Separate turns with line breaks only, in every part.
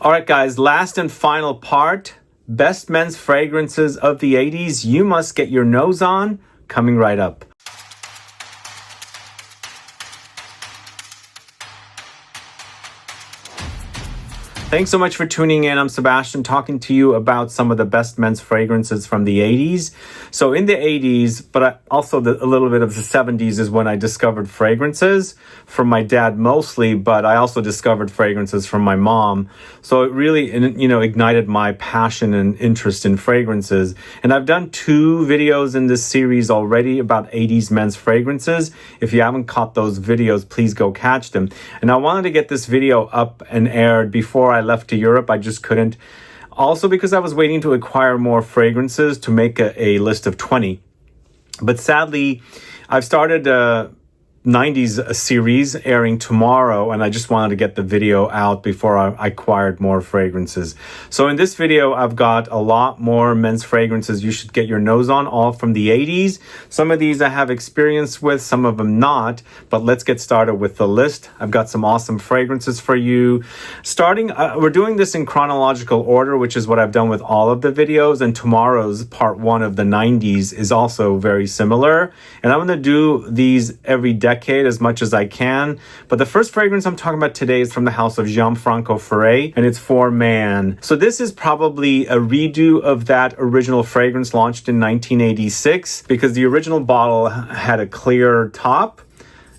All right, guys, last and final part, best men's fragrances of the 80s. You must get your nose on, coming right up. Thanks so much for tuning in. I'm Sebastian, talking to you about some of the best men's fragrances from the 80s. So in the 80s, but also a little bit of the 70s is when I discovered fragrances from my dad mostly, but I also discovered fragrances from my mom. So it really, ignited my passion and interest in fragrances. And I've done 2 videos in this series already about 80s men's fragrances. If you haven't caught those videos, please go catch them. And I wanted to get this video up and aired before I left to Europe. I just couldn't. Also because I was waiting to acquire more fragrances to make a list of 20. But sadly, I've started a 90s series airing tomorrow, and I just wanted to get the video out before I acquired more fragrances. So in this video, I've got a lot more men's fragrances you should get your nose on, all from the 80s. Some of these I have experience with, some of them not, but let's get started with the list. I've got some awesome fragrances for you. Starting, we're doing this in chronological order, which is what I've done with all of the videos, and tomorrow's part 1 of the 90s is also very similar. And I'm going to do these every decade as much as I can. But the first fragrance I'm talking about today is from the house of GIANFRANCO FERRE, and it's for man. So this is probably a redo of that original fragrance launched in 1986, because the original bottle had a clear top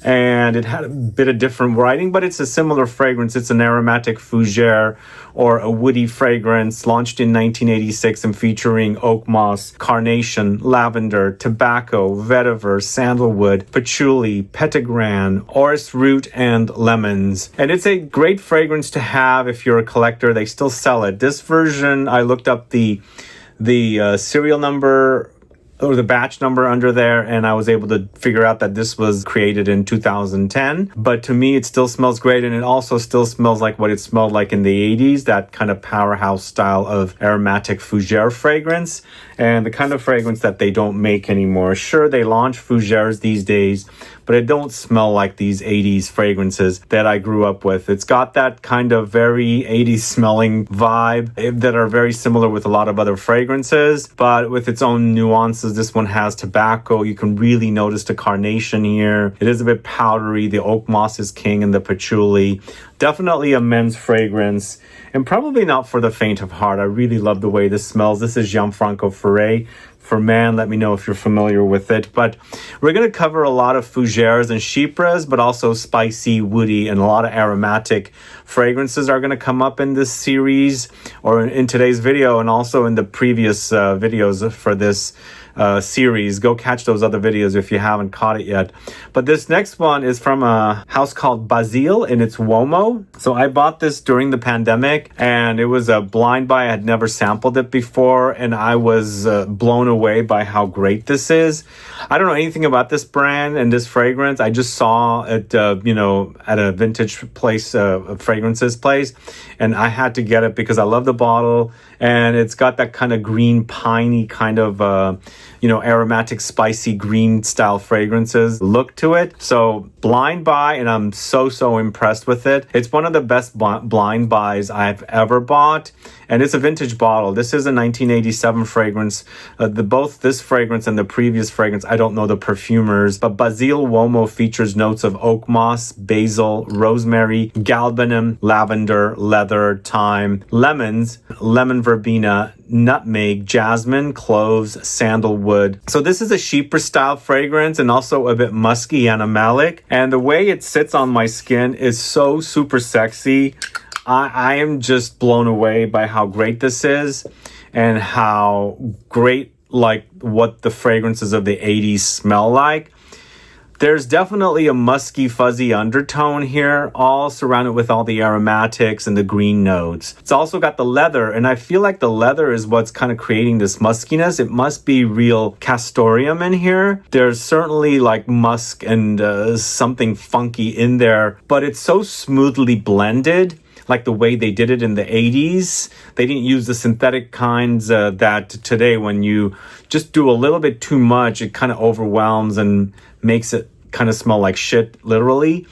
and it had a bit of different writing, but it's a similar fragrance. It's an aromatic fougere, or a woody fragrance, launched in 1986 and featuring Oakmoss, Carnation, Lavender, Tobacco, Vetiver, Sandalwood, Patchouli, Petitgrain, Orris root, and lemons. And it's a great fragrance to have if you're a collector. They still sell it. This version, I looked up the serial number or the batch number under there, and I was able to figure out that this was created in 2010. But to me, it still smells great, and it also still smells like what it smelled like in the 80s, that kind of powerhouse style of aromatic fougere fragrance, and the kind of fragrance that they don't make anymore. Sure, they launch fougères these days, but it don't smell like these 80s fragrances that I grew up with. It's got that kind of very 80s smelling vibe that are very similar with a lot of other fragrances, but with its own nuances. This one has tobacco. You can really notice the carnation here. It is a bit powdery. The Oakmoss is king, and the patchouli. Definitely a men's fragrance, and probably not for the faint of heart. I really love the way this smells. This is GIANFRANCO FERRE. For man, let me know if you're familiar with it. But we're going to cover a lot of fougères and chypres, but also spicy, woody, and a lot of aromatic fragrances are going to come up in this series, or in today's video, and also in the previous videos for this series. Go catch those other videos if you haven't caught it yet. But this next one is from a house called BASILE, and it's UOMO. So I bought this during the pandemic, and it was a blind buy. I had never sampled it before, and I was blown away by how great this is. I don't know anything about this brand and this fragrance. I just saw it, at a vintage place, a fragrances place, and I had to get it because I love the bottle, and it's got that kind of green, piney kind of, aromatic, spicy, green style fragrances look to it. So blind buy, and I'm so impressed with it. It's one of the best blind buys I've ever bought, and it's a vintage bottle. This is a 1987 fragrance. Both this fragrance and the previous fragrance, I don't know the perfumers, but BASILE UOMO features notes of Oakmoss, Basil, Rosemary, Galbanum, Lavender, leather, thyme, lemons, lemon verbena, Nutmeg, Jasmine, Cloves, Sandalwood. So this is a chypre style fragrance, and also a bit musky, animalic. And the way it sits on my skin is so super sexy. I am just blown away by how great this is, and how great, like, what the fragrances of the 80s smell like. There's definitely a musky, fuzzy undertone here, all surrounded with all the aromatics and the green notes. It's also got the leather, and I feel like the leather is what's kind of creating this muskiness. It must be real castoreum in here. There's certainly like musk and something funky in there, but it's so smoothly blended, like the way they did it in the 80s. They didn't use the synthetic kinds that today, when you just do a little bit too much, it kind of overwhelms and makes it kind of smell like shit, literally.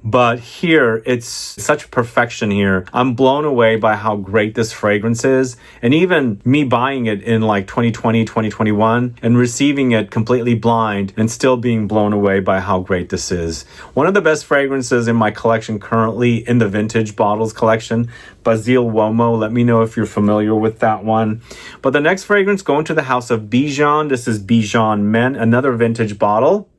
But here, it's such perfection here. I'm blown away by how great this fragrance is. And even me buying it in like 2020, 2021 and receiving it completely blind and still being blown away by how great this is. One of the best fragrances in my collection currently, in the vintage bottles collection, BASILE UOMO. Let me know if you're familiar with that one. But the next fragrance, going to the house of BIJAN. This is BIJAN Men, another vintage bottle.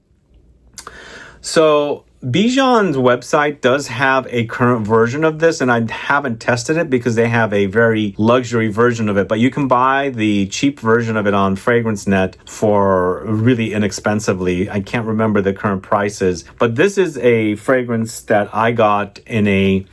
So BIJAN's website does have a current version of this, and I haven't tested it because they have a very luxury version of it. But you can buy the cheap version of it on FragranceNet for really inexpensively. I can't remember the current prices. But this is a fragrance that I got in a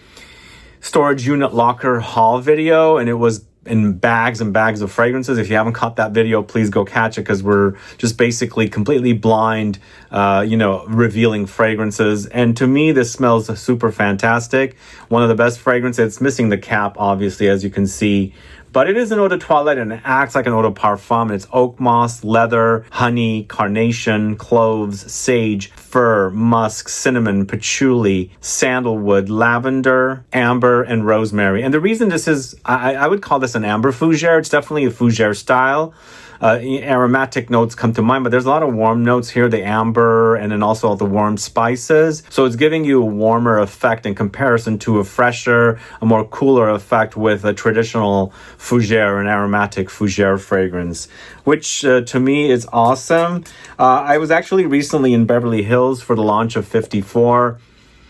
storage unit locker haul video, and it was in bags and bags of fragrances. If you haven't caught that video, please go catch it, because we're just basically completely blind, revealing fragrances. And to me, this smells super fantastic. One of the best fragrances. It's missing the cap, obviously, as you can see. But it is an eau de toilette and it acts like an eau de parfum. It's Oakmoss, leather, honey, carnation, cloves, sage, fir, musk, cinnamon, patchouli, sandalwood, lavender, amber, and rosemary. And the reason this is, I would call this an amber fougere. It's definitely a fougere style. Aromatic notes come to mind, but there's a lot of warm notes here, the amber, and then also all the warm spices. So it's giving you a warmer effect in comparison to a fresher, a more cooler effect with a traditional fougere, an aromatic fougere fragrance, which to me is awesome. I was actually recently in Beverly Hills for the launch of 54.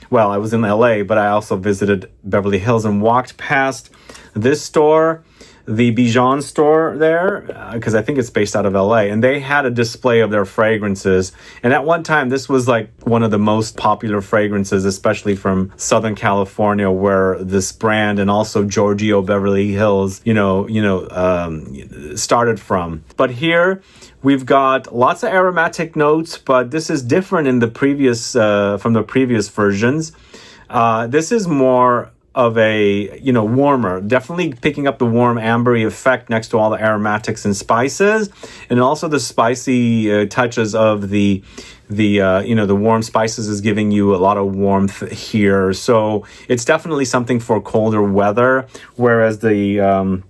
Well, I was in LA, but I also visited Beverly Hills and walked past this store, the BIJAN store there, because I think it's based out of LA, and they had a display of their fragrances. And at one time, this was like one of the most popular fragrances, especially from Southern California, where this brand and also Giorgio Beverly Hills, started from. But here we've got lots of aromatic notes, but this is different in the previous, from the previous versions. This is more of a, warmer, definitely picking up the warm ambery effect next to all the aromatics and spices, and also the spicy touches of the warm spices is giving you a lot of warmth here. So it's definitely something for colder weather, whereas the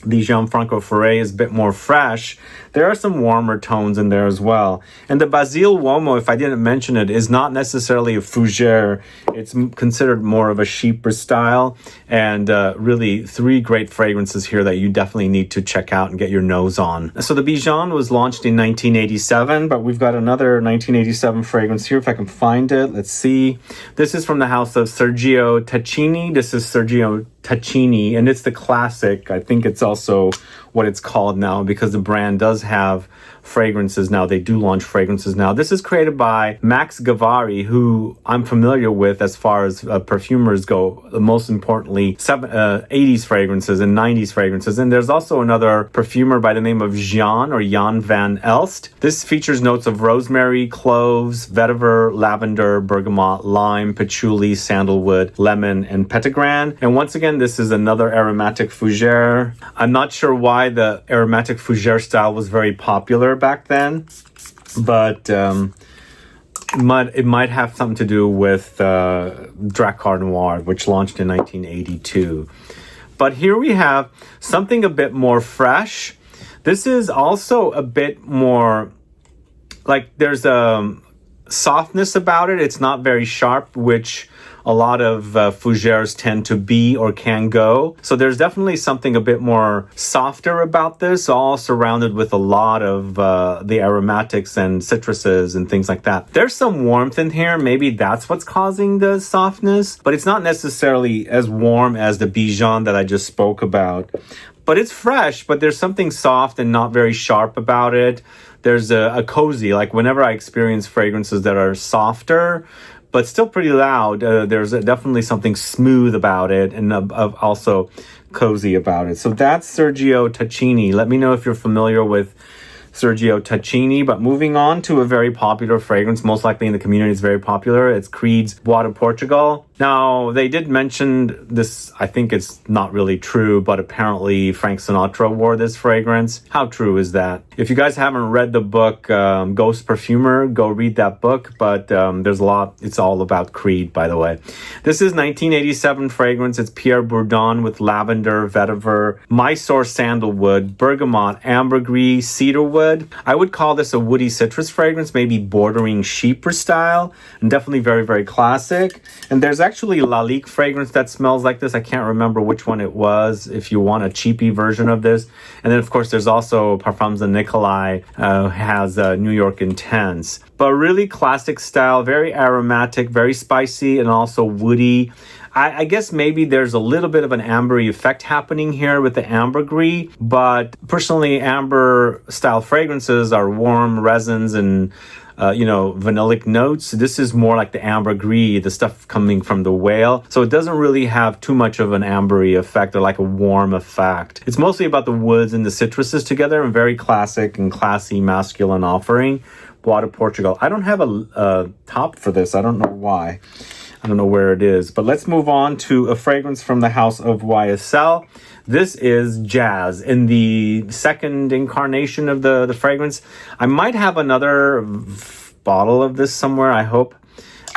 GIANFRANCO FERRE is a bit more fresh. There are some warmer tones in there as well. And the BASILE UOMO, if I didn't mention it, is not necessarily a fougere. It's considered more of a cheaper style. And really 3 great fragrances here that you definitely need to check out and get your nose on. So the BIJAN was launched in 1987, but we've got another 1987 fragrance here, if I can find it. Let's see. This is from the house of SERGIO TACCHINI. This is SERGIO TACCHINI, and it's the classic. I think it's also what it's called now, because the brand does have fragrances now. They do launch fragrances now. This is created by Max Gavarry, who I'm familiar with as far as perfumers go, most importantly 80s fragrances and 90s fragrances. And there's also another perfumer by the name of Jan van Elst. This features notes of rosemary, cloves, vetiver, lavender, bergamot, lime, patchouli, sandalwood, lemon, and Petitgrain. And once again, this is another aromatic fougere. I'm not sure why the aromatic fougere style was very popular back then, but it might have something to do with Drakkar Noir, which launched in 1982. But here we have something a bit more fresh. This is also a bit more, like, there's a softness about it. It's not very sharp, which a lot of fougeres tend to be or can go. So there's definitely something a bit more softer about this, all surrounded with a lot of the aromatics and citruses and things like that. There's some warmth in here. Maybe that's what's causing the softness, but it's not necessarily as warm as the BIJAN that I just spoke about. But it's fresh, but there's something soft and not very sharp about it. There's a cozy, like whenever I experience fragrances that are softer, but still pretty loud, there's definitely something smooth about it, and also cozy about it. So that's SERGIO TACCHINI. Let me know if you're familiar with SERGIO TACCHINI. But moving on to a very popular fragrance, most likely in the community it's very popular. It's Creed's Bois de Portugal. Now, they did mention this, I think it's not really true, but apparently Frank Sinatra wore this fragrance. How true is that? If you guys haven't read the book, Ghost Perfumer, go read that book, but there's a lot, it's all about Creed, by the way. This is 1987 fragrance. It's Pierre Bourdon with lavender, vetiver, Mysore sandalwood, bergamot, ambergris, cedarwood. I would call this a woody citrus fragrance, maybe bordering chypre style, and definitely very, very classic. And there's actually Lalique fragrance that smells like this. I can't remember which one it was, if you want a cheapy version of this. And then, of course, there's also Parfums de Nicolai, has New York Intense. But really classic style, very aromatic, very spicy, and also woody. I guess maybe there's a little bit of an ambery effect happening here with the ambergris, but personally, amber style fragrances are warm resins and vanillic notes. This is more like the ambergris, the stuff coming from the whale. So it doesn't really have too much of an ambery effect or like a warm effect. It's mostly about the woods and the citruses together, and very classic and classy masculine offering. Bois de Portugal. I don't have a top for this. I don't know why. I don't know where it is. But let's move on to a fragrance from the house of YSL. This is Jazz in the second incarnation of the fragrance. I might have another bottle of this somewhere, I hope.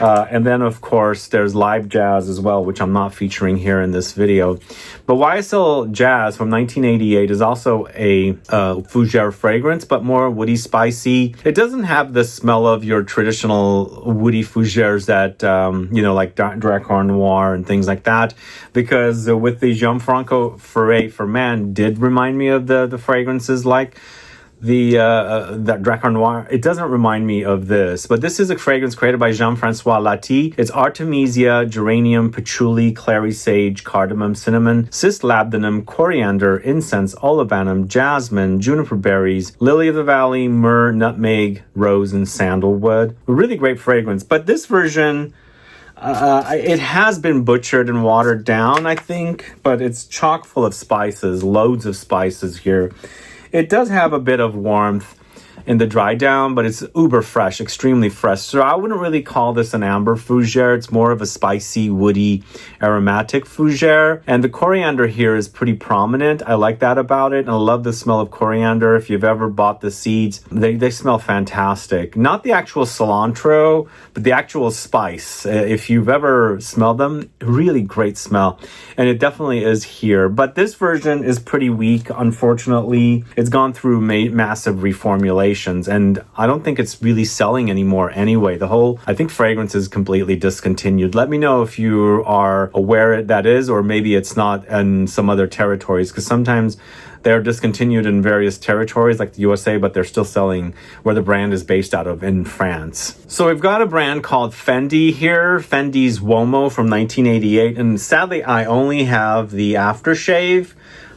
And then, of course, there's Live Jazz as well, which I'm not featuring here in this video. But YSL Jazz from 1988 is also a fougere fragrance, but more woody, spicy. It doesn't have the smell of your traditional woody fougères that, like Dracar Noir and things like that. Because with the GIANFRANCO FERRE for Man did remind me of the fragrances like that Dracar Noir. It doesn't remind me of this, but this is a fragrance created by Jean-François Lati. It's Artemisia, geranium, patchouli, clary sage, cardamom, cinnamon, cislabdanum, coriander, incense, olibanum, jasmine, juniper berries, lily of the valley, myrrh, nutmeg, rose, and sandalwood. A really great fragrance, but this version, it has been butchered and watered down, I think, but it's chock full of spices, loads of spices here. It does have a bit of warmth in the dry down, but it's uber fresh, extremely fresh. So I wouldn't really call this an amber fougere. It's more of a spicy, woody, aromatic fougere. And the coriander here is pretty prominent. I like that about it. And I love the smell of coriander. If you've ever bought the seeds, they smell fantastic. Not the actual cilantro, but the actual spice. If you've ever smelled them, really great smell. And it definitely is here. But this version is pretty weak, unfortunately. It's gone through massive reformulation. And I don't think it's really selling anymore anyway. I think fragrance is completely discontinued. Let me know if you are aware that is, or maybe it's not in some other territories, because sometimes they're discontinued in various territories like the USA, but they're still selling where the brand is based out of in France. So we've got a brand called Fendi here, Fendi's UOMO from 1988. And sadly, I only have the aftershave.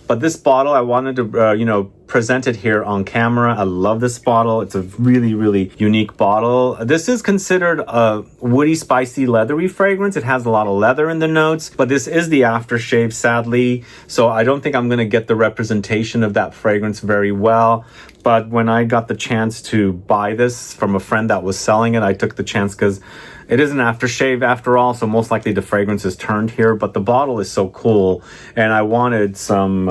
But this bottle, I wanted to, present it here on camera. I love this bottle. It's a really, really unique bottle. This is considered a woody, spicy, leathery fragrance. It has a lot of leather in the notes, but this is the aftershave, sadly. So I don't think I'm going to get the representation of that fragrance very well. But when I got the chance to buy this from a friend that was selling it, I took the chance because it is an aftershave after all, so most likely the fragrance is turned here, but the bottle is so cool, and I wanted some,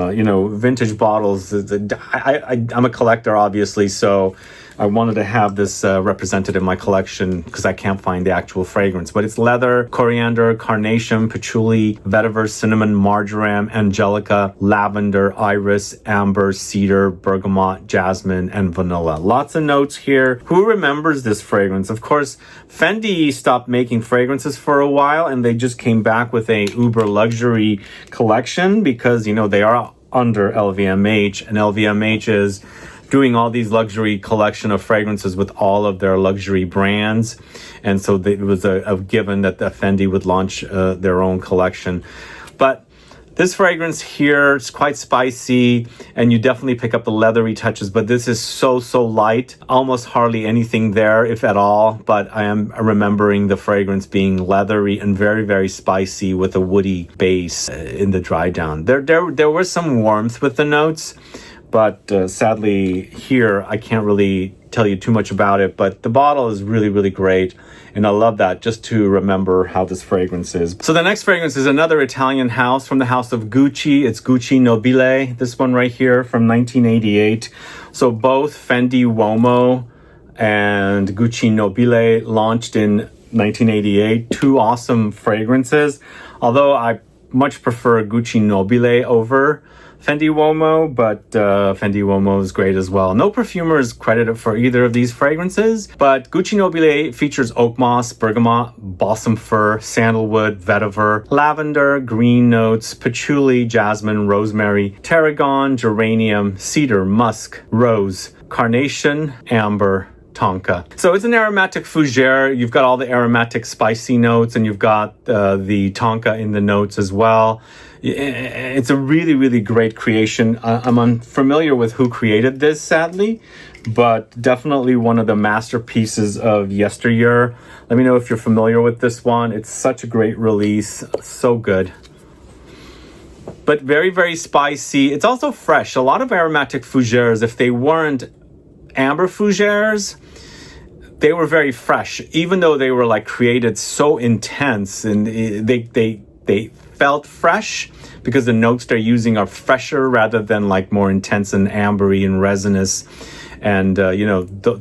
vintage bottles. I'm a collector, obviously, so I wanted to have this represented in my collection because I can't find the actual fragrance. But it's leather, coriander, carnation, patchouli, vetiver, cinnamon, marjoram, angelica, lavender, iris, amber, cedar, bergamot, jasmine, and vanilla. Lots of notes here. Who remembers this fragrance? Of course, Fendi stopped making fragrances for a while, and they just came back with a uber luxury collection because, they are under LVMH, and LVMH is doing all these luxury collection of fragrances with all of their luxury brands. And so it was a given that the Fendi would launch their own collection. But this fragrance here is quite spicy, and you definitely pick up the leathery touches, but this is so light, almost hardly anything there, if at all. But I am remembering the fragrance being leathery and very, very spicy with a woody base in the dry down. There was some warmth with the notes, but sadly here I can't really tell you too much about it, but the bottle is really, really great. And I love that, just to remember how this fragrance is. So the next fragrance is another Italian house from the house of Gucci. It's Gucci Nobile, this one right here from 1988. So both Fendi UOMO and Gucci Nobile launched in 1988. Two awesome fragrances. Although I much prefer Gucci Nobile over Fendi UOMO, but Fendi UOMO is great as well. No perfumer is credited for either of these fragrances, but Gucci Nobile features Oakmoss, Bergamot, Balsam Fir, Sandalwood, Vetiver, Lavender, green notes, Patchouli, Jasmine, Rosemary, Tarragon, Geranium, Cedar, Musk, Rose, Carnation, Amber, Tonka. So it's an aromatic fougere. You've got all the aromatic spicy notes, and you've got the Tonka in the notes as well. It's a really, really great creation. I'm unfamiliar with who created this, sadly, but definitely one of the masterpieces of yesteryear. Let me know if you're familiar with this one. It's such a great release. So good. But very, very spicy. It's also fresh. A lot of aromatic fougères, if they weren't amber fougères, they were very fresh, even though they were like created so intense, and they felt fresh because the notes they're using are fresher rather than like more intense and ambery and resinous, and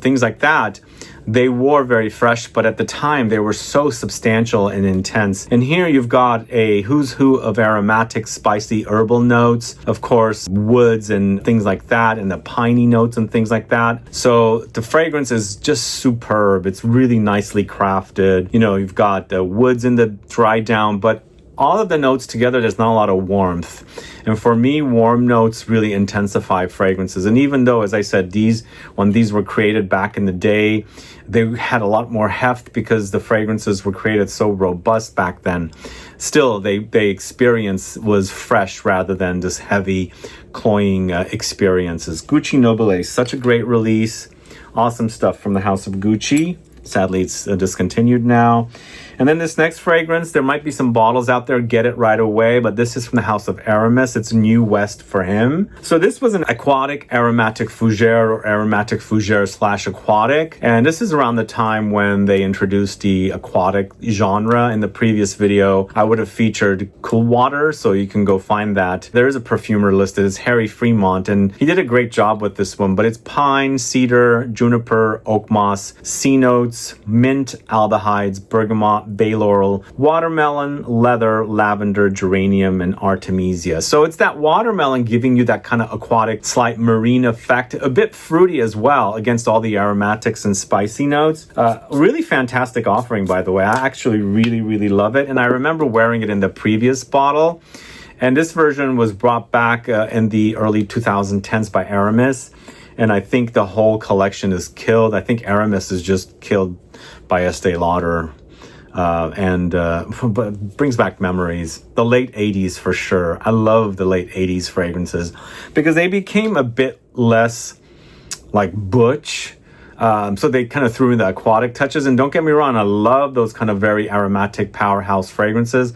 things like that. They were very fresh, but at the time they were so substantial and intense. And here you've got a who's who of aromatic, spicy, herbal notes, of course, woods and things like that, and the piney notes and things like that. So the fragrance is just superb. It's really nicely crafted. You've got the woods in the dry down, but all of the notes together, there's not a lot of warmth. And for me, warm notes really intensify fragrances. And even though, as I said, when these were created back in the day, they had a lot more heft because the fragrances were created so robust back then. Still, the experience was fresh rather than just heavy, cloying experiences. Gucci Nobile, such a great release. Awesome stuff from the house of Gucci. Sadly, it's discontinued now. And then this next fragrance, there might be some bottles out there, get it right away, but this is from the house of Aramis. It's New West for him. So this was an aquatic aromatic fougere, or aromatic fougere / aquatic. And this is around the time when they introduced the aquatic genre. In the previous video, I would have featured Cool Water, so you can go find that. There is a perfumer listed. It's Harry Fremont, and he did a great job with this one, but it's pine, cedar, juniper, oak moss, sea notes, mint, aldehydes, bergamot, bay laurel, watermelon, leather, lavender, geranium, and artemisia. So it's that watermelon giving you that kind of aquatic, slight marine effect, a bit fruity as well against all the aromatics and spicy notes. Really fantastic offering, by the way. I actually really, really love it. And I remember wearing it in the previous bottle. And this version was brought back in the early 2010s by Aramis. And I think the whole collection is killed. I think Aramis is just killed by Estee Lauder. But brings back memories. The late 80s for sure. I love the late 80s fragrances because they became a bit less like butch. So they kind of threw in the aquatic touches. And don't get me wrong, I love those kind of very aromatic powerhouse fragrances.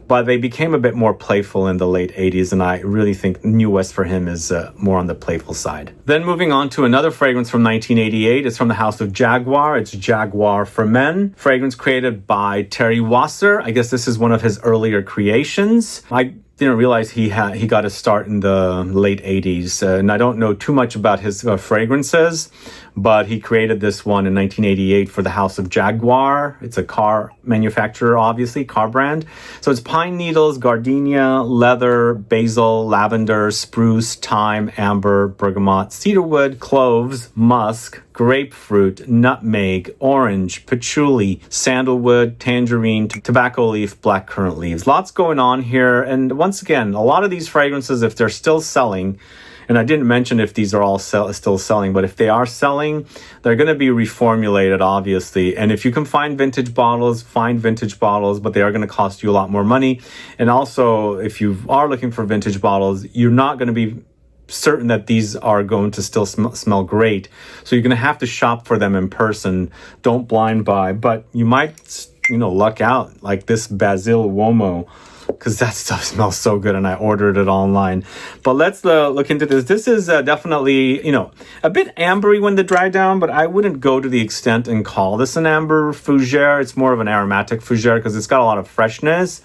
But they became a bit more playful in the late 80s, and I really think New West for him is more on the playful side. Then moving on to another fragrance from 1988. It's from the house of Jaguar. It's Jaguar for Men. Fragrance created by Terry Wasser. I guess this is one of his earlier creations. I didn't realize he got a start in the late 80s, and I don't know too much about his fragrances, but he created this one in 1988 for the house of Jaguar. It's a car manufacturer, obviously, car brand. So it's pine needles, gardenia, leather, basil, lavender, spruce, thyme, amber, bergamot, cedarwood, cloves, musk, grapefruit, nutmeg, orange, patchouli, sandalwood, tangerine, tobacco leaf, blackcurrant leaves. Lots going on here. And once again, a lot of these fragrances, if they're still selling, and I didn't mention if these are all still selling, but if they are selling, they're going to be reformulated, obviously. And if you can find vintage bottles, find vintage bottles, but they are going to cost you a lot more money. And also, if you are looking for vintage bottles, you're not going to be certain that these are going to still smell great. So you're going to have to shop for them in person. Don't blind buy, but you might, luck out. Like this Basil UOMO because that stuff smells so good and I ordered it online. But let's look into this. This is definitely, a bit ambery when they dry down, but I wouldn't go to the extent and call this an amber fougere. It's more of an aromatic fougere because it's got a lot of freshness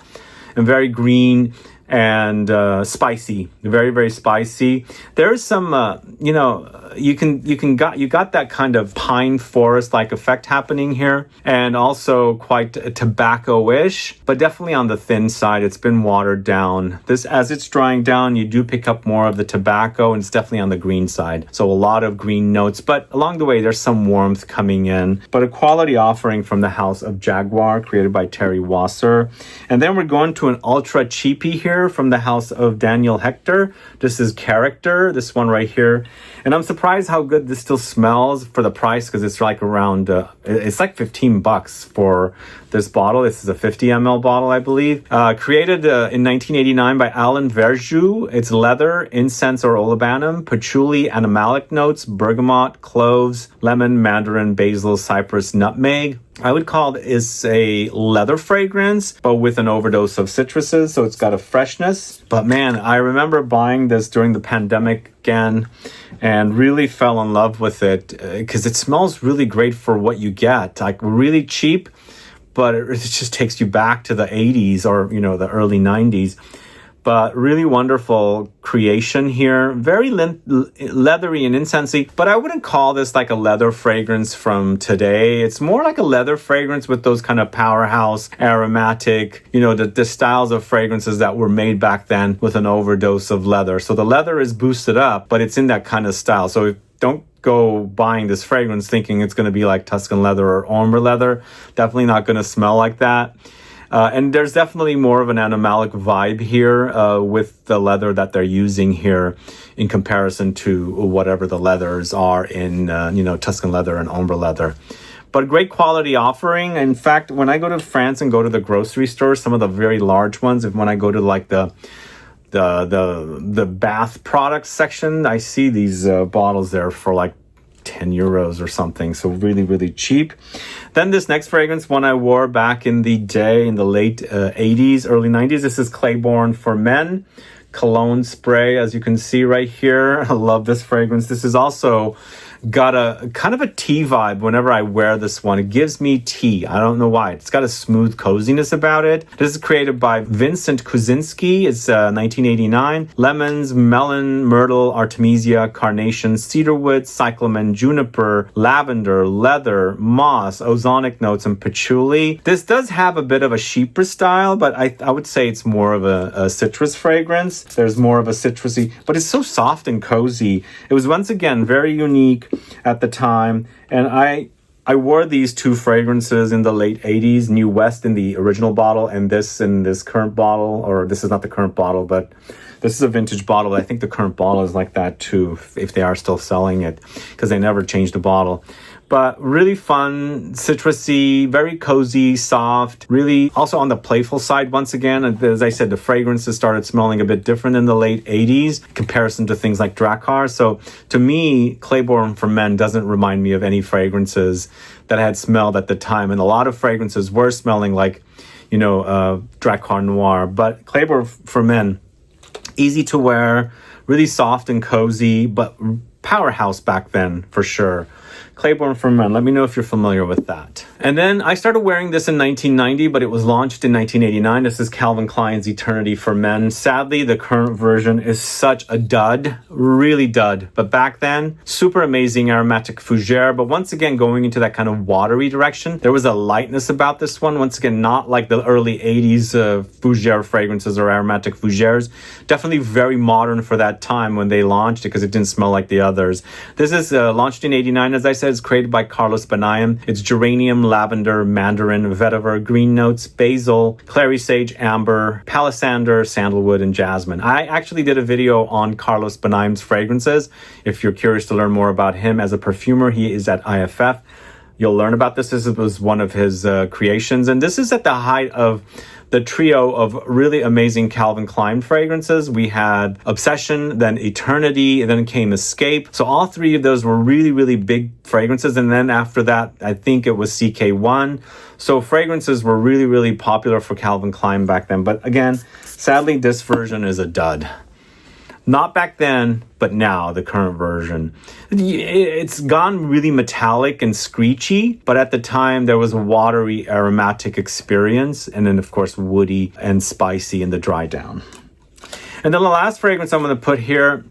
and very green and spicy, very, very spicy. There's some, you got that kind of pine forest like effect happening here, and also quite tobacco-ish, but definitely on the thin side. It's been watered down. This, as it's drying down, you do pick up more of the tobacco, and it's definitely on the green side. So a lot of green notes, but along the way, there's some warmth coming in. But a quality offering from the House of Jaguar, created by Terry Wasser. And then we're going to an ultra cheapie here from the House of Daniel Hector. This is Character, this one right here. And I'm surprised how good this still smells for the price, because it's like around, it's like $15 for this bottle. This is a 50 ml bottle, I believe. Created in 1989 by Alan Verjou. It's leather, incense or olibanum, patchouli, animalic notes, bergamot, cloves, lemon, mandarin, basil, cypress, nutmeg. I would call this a leather fragrance, but with an overdose of citruses, so it's got a freshness. But man, I remember buying this during the pandemic again and really fell in love with it because it smells really great for what you get. Like really cheap, but it just takes you back to the 80s or, the early 90s. But really wonderful creation here. Very leathery and incensey. But I wouldn't call this like a leather fragrance from today. It's more like a leather fragrance with those kind of powerhouse, aromatic, the styles of fragrances that were made back then with an overdose of leather. So the leather is boosted up, but it's in that kind of style. So don't go buying this fragrance thinking it's going to be like Tuscan leather or ombre leather. Definitely not going to smell like that. And there's definitely more of an animalic vibe here with the leather that they're using here in comparison to whatever the leathers are in, Tuscan leather and ombre leather. But great quality offering. In fact, when I go to France and go to the grocery store, some of the very large ones, when I go to like the bath products section, I see these bottles there for like 10 euros or something. So really, really cheap. Then this next fragrance, one I wore back in the day, in the late 80s, early 90s. This is Claiborne for Men cologne spray, as you can see right here. I love this fragrance. This is also got a kind of a tea vibe whenever I wear this one. It gives me tea. I don't know why. It's got a smooth coziness about it. This is created by Vincent Kuzinski. It's 1989. Lemons, melon, myrtle, artemisia, carnation, cedarwood, cyclamen, juniper, lavender, leather, moss, ozonic notes, and patchouli. This does have a bit of a chypre style, but I would say it's more of a citrus fragrance. There's more of a citrusy, but it's so soft and cozy. It was once again very unique at the time, and I wore these two fragrances in the late 80s, New West in the original bottle and this in this current bottle, or this is not the current bottle, but this is a vintage bottle. I think the current bottle is like that too, if they are still selling it, because they never changed the bottle. But really fun, citrusy, very cozy, soft, really also on the playful side once again. As I said, the fragrances started smelling a bit different in the late 80s in comparison to things like Drakkar. So to me, Claiborne for Men doesn't remind me of any fragrances that I had smelled at the time. And a lot of fragrances were smelling like, Drakkar Noir. But Claiborne for Men, easy to wear, really soft and cozy, but powerhouse back then for sure. Claiborne for Men. Let me know if you're familiar with that. And then I started wearing this in 1990, but it was launched in 1989. This is Calvin Klein's Eternity for Men. Sadly, the current version is such a dud, really dud. But back then, super amazing aromatic fougere. But once again, going into that kind of watery direction, there was a lightness about this one. Once again, not like the early 80s fougere fragrances or aromatic fougères. Definitely very modern for that time when they launched it, because it didn't smell like the others. This is launched in 89, as I said. It's created by Carlos Benaim. It's geranium, lavender, mandarin, vetiver, green notes, basil, clary sage, amber, palisander, sandalwood, and jasmine. I actually did a video on Carlos Benaim's fragrances. If you're curious to learn more about him as a perfumer, he is at IFF. You'll learn about this. This was one of his creations. And this is at the height of the trio of really amazing Calvin Klein fragrances. We had Obsession, then Eternity, and then came Escape. So all three of those were really, really big fragrances. And then after that, I think it was CK1. So fragrances were really, really popular for Calvin Klein back then. But again, sadly, this version is a dud. Not back then, but now, the current version. It's gone really metallic and screechy, but at the time there was a watery aromatic experience, and then of course woody and spicy in the dry down. And then the last fragrance I'm going to put here,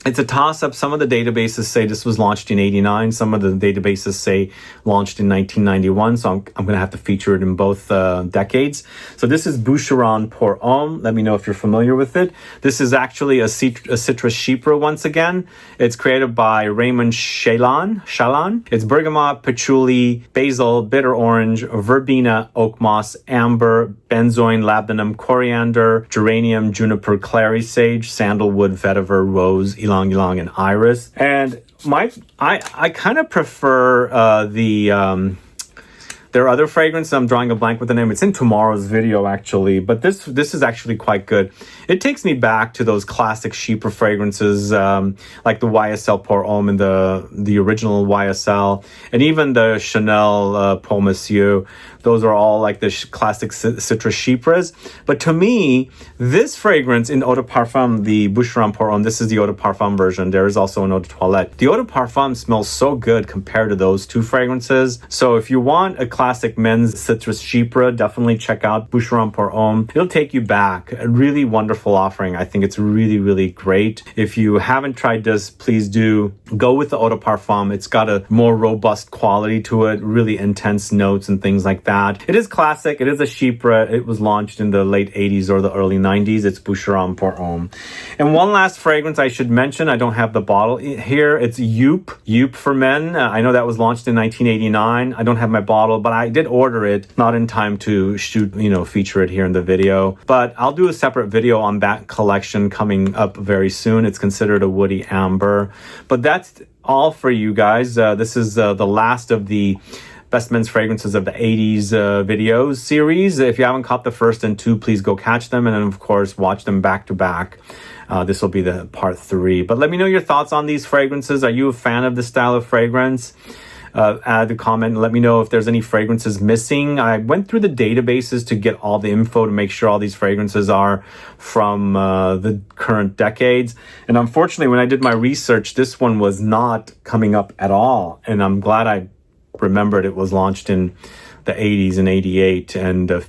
it's a toss-up. Some of the databases say this was launched in 89. Some of the databases say launched in 1991. So I'm going to have to feature it in both decades. So this is Boucheron Pour Homme. Let me know if you're familiar with it. This is actually a citrus chypre once again. It's created by Raymond Chalan. It's bergamot, patchouli, basil, bitter orange, verbena, oakmoss, amber, benzoin, labdanum, coriander, geranium, juniper, clary sage, sandalwood, vetiver, rose, ylang ylang, and iris. And I kind of prefer their other fragrance. I'm drawing a blank with the name. It's in tomorrow's video actually, but this is actually quite good. It takes me back to those classic chypre fragrances, like the YSL Pour Homme and the original YSL, and even the Chanel Pour Monsieur. Those are all like the classic citrus chypres. But to me, this fragrance in Eau de Parfum, the Boucheron Pour Homme, this is the Eau de Parfum version. There is also an Eau de Toilette. The Eau de Parfum smells so good compared to those two fragrances. So if you want a classic men's citrus chypre, definitely check out Boucheron Pour Homme. It'll take you back. A really wonderful offering. I think it's really, really great. If you haven't tried this, please do go with the Eau de Parfum. It's got a more robust quality to it, really intense notes and things like that. It is classic. It is a chypre. It was launched in the late 80s or the early 90s. It's Boucheron Pour Homme. And one last fragrance I should mention. I don't have the bottle here. It's Youp for Men. I know that was launched in 1989. I don't have my bottle, but I did order it. Not in time to shoot, feature it here in the video. But I'll do a separate video on that collection coming up very soon. It's considered a woody amber. But that's all for you guys. This is the last of the Best Men's Fragrances of the 80s videos series. If you haven't caught the first and two, please go catch them. And then, of course, watch them back to back. This will be the part 3. But let me know your thoughts on these fragrances. Are you a fan of this style of fragrance? Add a comment and let me know if there's any fragrances missing. I went through the databases to get all the info to make sure all these fragrances are from the current decades. And unfortunately, when I did my research, this one was not coming up at all. And I'm glad I remembered it was launched in the 80s and 88 and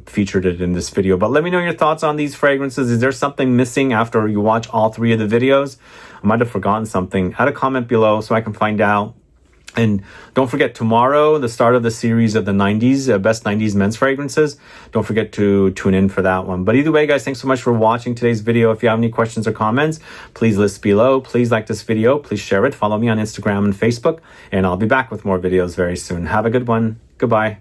featured it in this video. But let me know your thoughts on these fragrances. Is there something missing after you watch all 3 of the videos? I might have forgotten something. Add a comment below so I can find out. And don't forget, tomorrow, the start of the series of the 90s, best 90s men's fragrances. Don't forget to tune in for that one. But either way, guys, thanks so much for watching today's video. If you have any questions or comments, please list below. Please like this video. Please share it. Follow me on Instagram and Facebook. And I'll be back with more videos very soon. Have a good one. Goodbye.